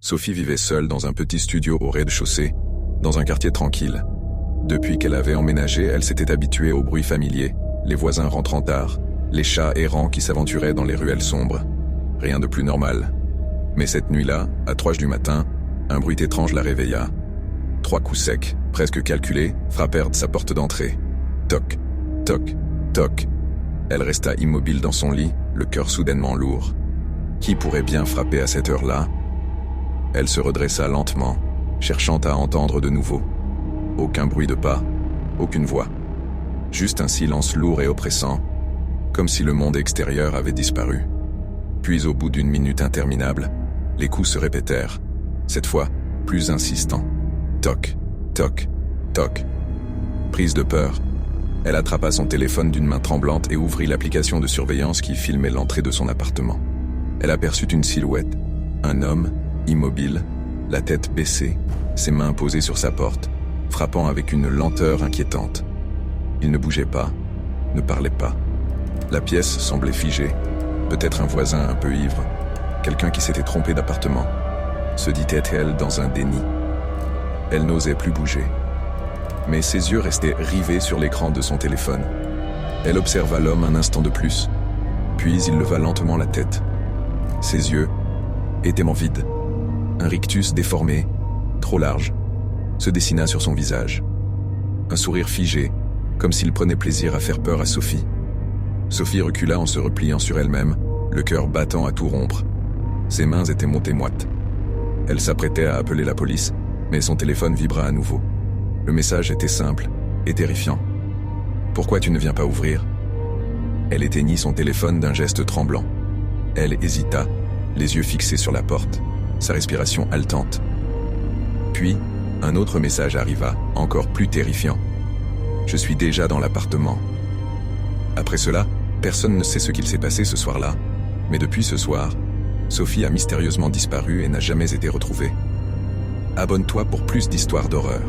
Sophie vivait seule dans un petit studio au rez-de-chaussée, dans un quartier tranquille. Depuis qu'elle avait emménagé, elle s'était habituée aux bruits familiers, les voisins rentrant tard, les chats errants qui s'aventuraient dans les ruelles sombres. Rien de plus normal. Mais cette nuit-là, à 3 heures du matin, un bruit étrange la réveilla. 3 coups secs, presque calculés, frappèrent de sa porte d'entrée. Toc, toc, toc. Elle resta immobile dans son lit, le cœur soudainement lourd. Qui pourrait bien frapper à cette heure-là? Elle se redressa lentement, cherchant à entendre de nouveau. Aucun bruit de pas, aucune voix. Juste un silence lourd et oppressant, comme si le monde extérieur avait disparu. Puis au bout d'une minute interminable, les coups se répétèrent, cette fois plus insistants. Toc, toc, toc. Prise de peur, elle attrapa son téléphone d'une main tremblante et ouvrit l'application de surveillance qui filmait l'entrée de son appartement. Elle aperçut une silhouette, un homme, immobile, la tête baissée, ses mains posées sur sa porte, frappant avec une lenteur inquiétante. Il ne bougeait pas, ne parlait pas. La pièce semblait figée, peut-être un voisin un peu ivre, quelqu'un qui s'était trompé d'appartement, se dit-elle dans un déni. Elle n'osait plus bouger. Mais ses yeux restaient rivés sur l'écran de son téléphone. Elle observa l'homme un instant de plus, puis il leva lentement la tête. Ses yeux étaient vides. Un rictus déformé, trop large, se dessina sur son visage. Un sourire figé, comme s'il prenait plaisir à faire peur à Sophie. Sophie recula en se repliant sur elle-même, le cœur battant à tout rompre. Ses mains étaient montées moites. Elle s'apprêtait à appeler la police, mais son téléphone vibra à nouveau. Le message était simple et terrifiant. « Pourquoi tu ne viens pas ouvrir ?» Elle éteignit son téléphone d'un geste tremblant. Elle hésita, les yeux fixés sur la porte, sa respiration haletante. Puis, un autre message arriva, encore plus terrifiant. « Je suis déjà dans l'appartement. » Après cela, personne ne sait ce qu'il s'est passé ce soir-là, mais depuis ce soir, Sophie a mystérieusement disparu et n'a jamais été retrouvée. Abonne-toi pour plus d'histoires d'horreur.